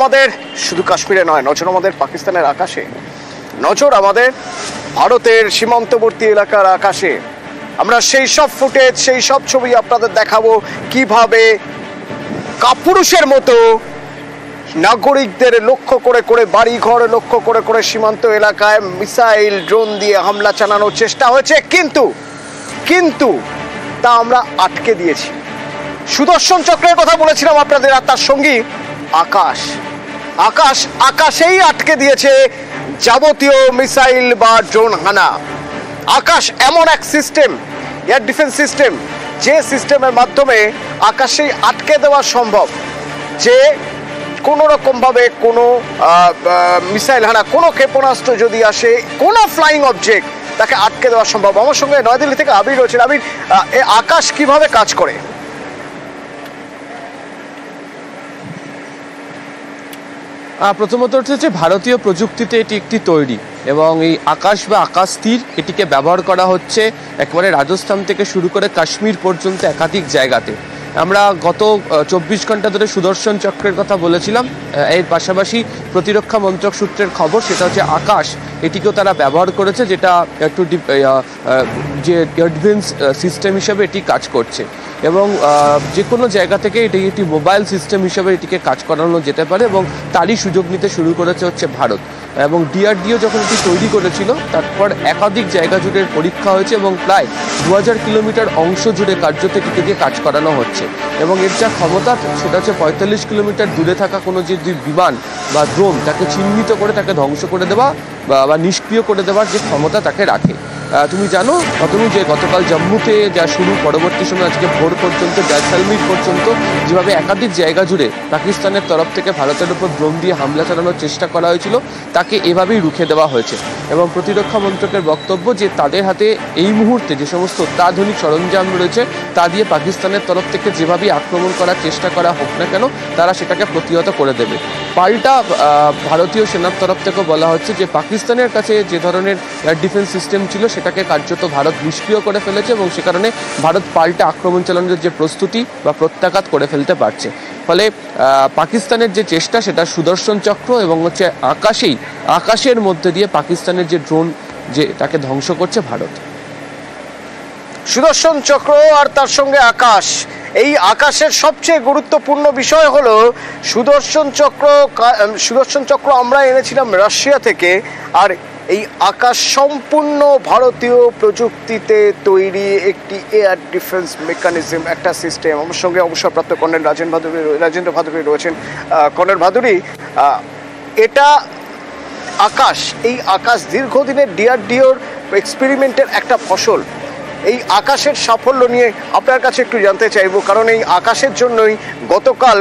আমাদের শুধু কাশ্মীরে নয়, নজর আমাদের পাকিস্তানের আকাশে, নজর আমাদের ভারতের সীমান্তবর্তী এলাকার আকাশে। আমরা সেই সব ফুটেজ, সেই সব ছবি আপনাদের দেখাবো, কিভাবে কাপুরুষের মতো নাগরিকদের লক্ষ্য করে করে, বাড়ি ঘর লক্ষ্য করে করে সীমান্ত এলাকায় মিসাইল, ড্রোন দিয়ে হামলা চালানোর চেষ্টা হয়েছে, কিন্তু তা আমরা আটকে দিয়েছি। সুদর্শন চক্রের কথা বলেছিলাম আপনাদের, আর তার সঙ্গী আকাশেই আটকে দিয়েছে যাবতীয় মিসাইল বা ড্রোন হানা। আকাশ এমন এক সিস্টেম, এয়ার ডিফেন্স সিস্টেম, যে সিস্টেমের মাধ্যমে আকাশেই আটকে দেওয়া সম্ভব, যে কোনো রকমভাবে কোনো মিসাইল হানা, কোনো ক্ষেপণাস্ত্র যদি আসে, কোনো ফ্লাইং অবজেক্ট, তাকে আটকে দেওয়া সম্ভব। আমার সঙ্গে নয়াদিল্লি থেকে আবির রয়েছেন। আবির, আকাশ কিভাবে কাজ করে? প্রথমত হচ্ছে ভারতীয় প্রযুক্তিতে এটি একটি তৈরি, এবং এই আকাশ বা আকাশ তীর এটিকে ব্যবহার করা হচ্ছে একেবারে রাজস্থান থেকে শুরু করে কাশ্মীর পর্যন্ত একাধিক জায়গাতে। আমরা গত 24 ঘন্টা ধরে সুদর্শন চক্রের কথা বলেছিলাম। এর পাশাপাশি প্রতিরক্ষা মন্ত্রক সূত্রের খবর, সেটা হচ্ছে আকাশ এটিকেও তারা ব্যবহার করেছে, যেটা একটু যে ডিফেন্স সিস্টেম হিসেবে এটি কাজ করছে, এবং যে কোনো জায়গা থেকে এটি একটি মোবাইল সিস্টেম হিসেবে এটিকে কাজ করানো যেতে পারে, এবং তারই সুযোগ নিতে শুরু করেছে হচ্ছে ভারত। এবং ডিআরডিও যখন এটি তৈরি করেছিল, তারপর একাধিক জায়গা জুড়ে পরীক্ষা হয়েছে, এবং প্রায় 2000 কিলোমিটার অংশ জুড়ে কার্যত এটিকে দিয়ে কাজ করানো হচ্ছে। এবং এর যা ক্ষমতা, সেটা হচ্ছে 45 কিলোমিটার দূরে থাকা কোনো যে বিমান বা ড্রোন, তাকে চিহ্নিত করে তাকে ধ্বংস করে দেওয়া বা নিষ্ক্রিয় করে দেওয়ার যে ক্ষমতা তাকে রাখে। তুমি জানো অতনু, যে গতকাল জম্মুতে যা শুরু, পরবর্তী সময় আজকে ভোর পর্যন্ত, জয়সালমীর পর্যন্ত যেভাবে একাধিক জায়গা জুড়ে পাকিস্তানের তরফ থেকে ভারতের উপর ড্রোন দিয়ে হামলা চালানোর চেষ্টা করা হয়েছিল, তাকে এভাবেই রুখে দেওয়া হয়েছে। এবং প্রতিরক্ষা মন্ত্রকের বক্তব্য যে তাদের হাতে এই মুহূর্তে যে সমস্ত অত্যাধুনিক সরঞ্জাম রয়েছে, তা দিয়ে পাকিস্তানের তরফ থেকে যেভাবেই আক্রমণ করার চেষ্টা করা হোক না কেন, তারা সেটাকে প্রতিহত করে দেবে। পাল্টা ভারতীয় সেনার তরফ থেকেও বলা হচ্ছে যে পাকিস্তানের কাছে যে ধরনের এয়ার ডিফেন্স সিস্টেম ছিল, সেটাকে কার্যত ভারত নিষ্ক্রিয় করে ফেলেছে, এবং সে কারণে ভারত পাল্টা আক্রমণ চালানোর যে প্রস্তুতি বা প্রত্যাঘাত করে ফেলতে পারছে। ফলে পাকিস্তানের যে চেষ্টা, সেটা সুদর্শন চক্র এবং হচ্ছে আকাশের মধ্যে দিয়ে পাকিস্তানের যে ড্রোন, যে তাকে ধ্বংস করছে ভারত। সুদর্শন চক্র আর তার সঙ্গে আকাশ, এই আকাশের সবচেয়ে গুরুত্বপূর্ণ বিষয় হলো সুদর্শন চক্র আমরা এনেছিলাম রাশিয়া থেকে, আর এই আকাশ সম্পূর্ণ ভারতীয় প্রযুক্তিতে তৈরি একটি এয়ার ডিফেন্স মেকানিজম, একটা সিস্টেম। আমার সঙ্গে অবসরপ্রাপ্ত কর্নেল রাজেন্দ্র ভাদুরী রয়েছেন। কর্নেল ভাদুরী, এটা আকাশ, এই আকাশ দীর্ঘদিনের ডিআরডিওর এক্সপেরিমেন্টের একটা ফসল। এই আকাশের সাফল্য নিয়ে আপনার কাছে একটু জানতে চাইব, কারণ এই আকাশের জন্যই গতকাল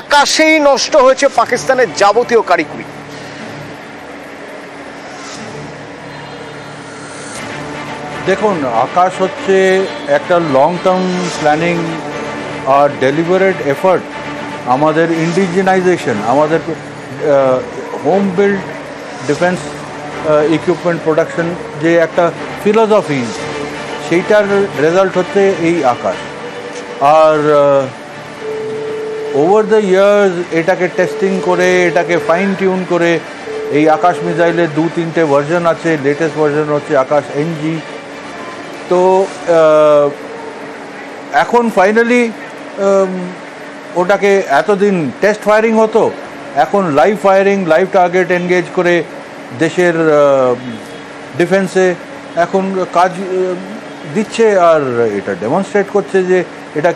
আকাশেই নষ্ট হয়েছে পাকিস্তানের যাবতীয় কারিকুরি। দেখুন, আকাশ হচ্ছে একটা লং টার্ম প্ল্যানিং আর ডেলিভারেট এফার্ট। আমাদের ইন্ডিজিনাইজেশন, আমাদের home build defence equipment production যে একটা ফিলোসফি, সেইটার রেজাল্ট হচ্ছে এই আকাশ। আর ওভার দ্য ইয়ার্স এটাকে টেস্টিং করে, এটাকে ফাইন টিউন করে, এই আকাশ মিসাইলের 2-3টে ভার্সন আছে। লেটেস্ট ভার্সন হচ্ছে আকাশ এনজি। তো এখন ফাইনালি ওটাকে, এতদিন টেস্ট ফায়ারিং হতো, এখন live firing, live target engage করে দেশের ডিফেন্সে এখন কাজ দিচ্ছে, আর এটা ডেমনস্ট্রেট করছে যে এটা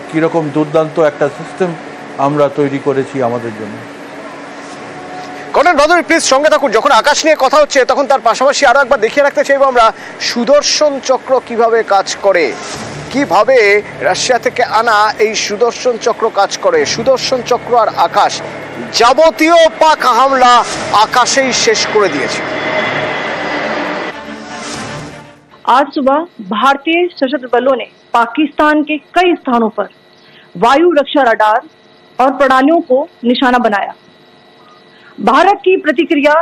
কীরকম দুর্দান্ত একটা সিস্টেম আমরা তৈরি করেছি আমাদের জন্য। কর্নেল ভাদুরী, প্লিজ সঙ্গে থাকুন। যখন আকাশ নিয়ে কথা হচ্ছে, তখন তার পাশাপাশি আরও একবার দেখিয়ে রাখতে চাইব আমরা সুদর্শন চক্র কিভাবে কাজ করে, কিভাবে রাশিয়া থেকে আনা এই সুদর্শন চক্র কাজ করে। সুদর্শন চক্র আর আকাশ যাবতীয় পাক হামলা আকাশেই শেষ করে দিয়েছে। आज सुबह भारतीय सशस्त्र बलों ने पाकिस्तान के कई स्थानों पर वायु रक्षा रडार और प्रणालियों को निशाना बनाया। भारत की प्रतिक्रिया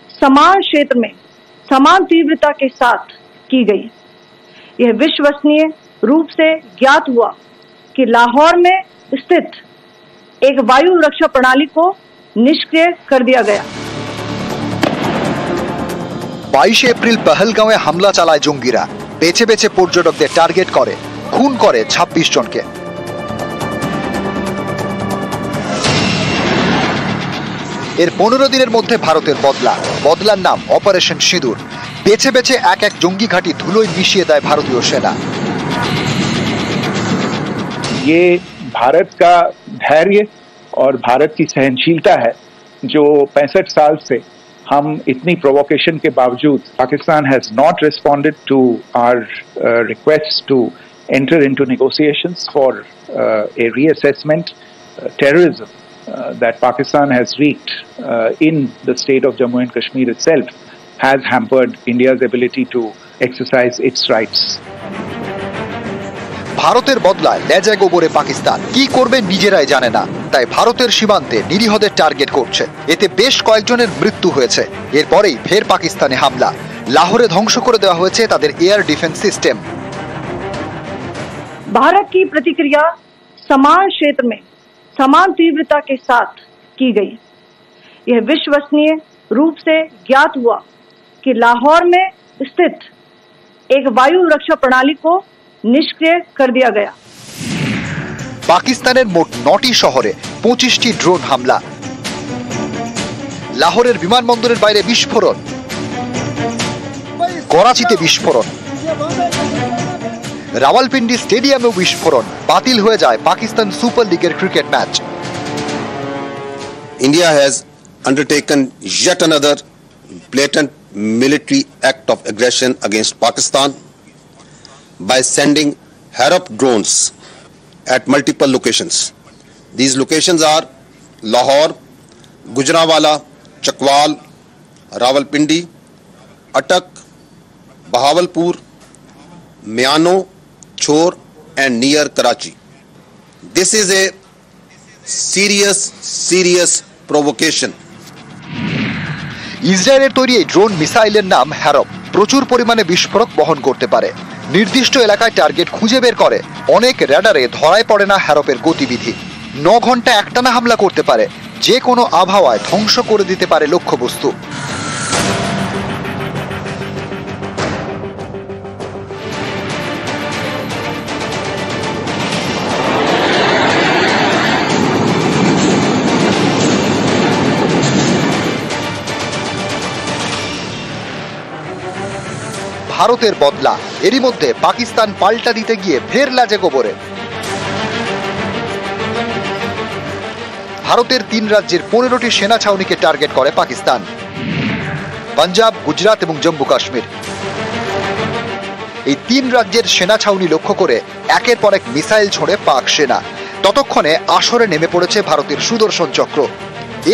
समान क्षेत्र में समान तीव्रता के साथ की गई। यह विश्वसनीय रूप से ज्ञात हुआ कि लाहौर में स्थित एक वायु रक्षा प्रणाली को निष्क्रिय कर दिया गया। 22 এপ্রিল পহলগাঁওয়ে হামলা চালায় জঙ্গিরা, বেছে বেছে পর্যটকদের টার্গেট করে, খুন করে 26 জনকে। এর 15 দিনের মধ্যে ভারতের বদলার নাম অপারেশন সিঁদুর। বেছে বেছে এক এক জঙ্গি ঘাঁটি ধুলোয় মিশিয়ে দেয় ভারতীয় সেনা। ये भारत का धैर्य और भारत की सहनशीलता है जो 65 साल से हम इतनी प्रोवोकेशन के बावजूद Pakistan has not responded to our request to enter into negotiations for a reassessment terrorism that Pakistan has wreaked in the state of Jammu and Kashmir itself has hampered India's ability to exercise its rights. ভারতের বদলায় লেজায় গোবরে পাকিস্তান, কি করবে নিজেরাই জানে না, তাই ভারতের সীমান্তে নিরীহদের টার্গেট করছে। এতে বেশ কয়েকজনের মৃত্যু হয়েছে। এরপরেই ফের পাকিস্তানে হামলা, লাহোরে ধ্বংস করে দেওয়া হয়েছে তাদের এয়ার ডিফেন্স সিস্টেম। भारत की प्रतिक्रिया समान क्षेत्र में समान तीव्रता के साथ की गई। यह विश्वसनीय रूप से ज्ञात हुआ कि लाहौर में स्थित एक वायु रक्षा प्रणाली को निष्क्रिय कर दिया गया। পাকিস্তানের মোট 9টি শহরে 25টি ড্রোন হামলা, লাহোরের বিমানবন্দরের বাইরে বিস্ফোরণ, করাচিতে বিস্ফোরণ, রাওয়ালপিন্ডি স্টেডিয়ামেও বিস্ফোরণ, বাতিল হয়ে যায় পাকিস্তান সুপার লিগের cricket match. India has undertaken yet another blatant military act of aggression against Pakistan by sending Harop drones at multiple locations. These locations are Lahore, Gujranwala, Chakwal, Rawalpindi, Attak, Bahawalpur, Miano, Chor and near Karachi. This is a serious provocation. ইসরায়েলের তৈরি এই drone মিসাইলের নাম Harop, প্রচুর পরিমাণে বিস্ফোরক বহন করতে পারে। নির্দিষ্ট এলাকায় টার্গেট খুঁজে বের করে। অনেক র্যাডারে ধরায় পড়ে না হ্যারপের গতিবিধি। 9 ঘন্টা একটানা হামলা করতে পারে, যে কোনো আবহাওয়ায় ধ্বংস করে দিতে পারে লক্ষ্যবস্তু। ভারতের বদলা, এরই মধ্যে পাকিস্তান পাল্টা দিতে গিয়ে ফের লাজে গোবরে। ভারতের 3 রাজ্যের 15টি সেনা ছাউনিকে টার্গেট করে পাকিস্তান, পাঞ্জাব, গুজরাট এবং জম্মু কাশ্মীর। এই 3 রাজ্যের সেনা ছাউনি লক্ষ্য করে একের পর এক মিসাইল ছোড়ে পাক সেনা। ততক্ষণে আসরে নেমে পড়েছে ভারতের সুদর্শন চক্র,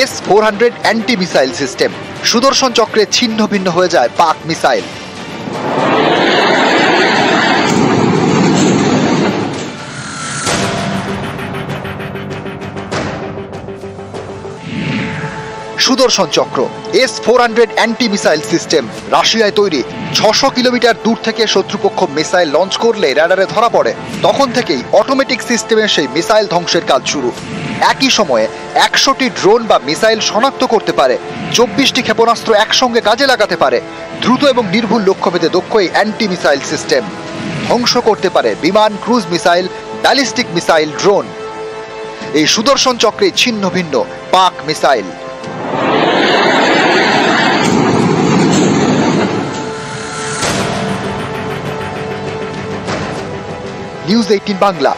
S-400 অ্যান্টি মিসাইল সিস্টেম। সুদর্শন চক্রে ছিন্ন ভিন্ন হয়ে যায় পাক মিসাইল। সুদর্শন চক্র S-400 অ্যান্টি মিসাইল সিস্টেম রাশিয়ায় তৈরি। 600 কিলোমিটার দূর থেকে শত্রুপক্ষ মিসাইল লঞ্চ করলে র্যাডারে ধরা পড়ে, তখন থেকেই অটোমেটিক সিস্টেমে সেই মিসাইল ধ্বংসের কাজ শুরু। একই সময়ে 100টি ড্রোন বা মিসাইল শনাক্ত করতে পারে, 24টি ক্ষেপণাস্ত্র একসঙ্গে কাজে লাগাতে পারে। দ্রুত এবং নির্ভুল লক্ষ্যভেদে দক্ষ এই অ্যান্টি মিসাইল সিস্টেম ধ্বংস করতে পারে বিমান, cruise missile, ballistic missile, drone. এই সুদর্শন চক্রে ছিন্ন ভিন্ন পাক মিসাইল। নিউজ 18 বাংলা।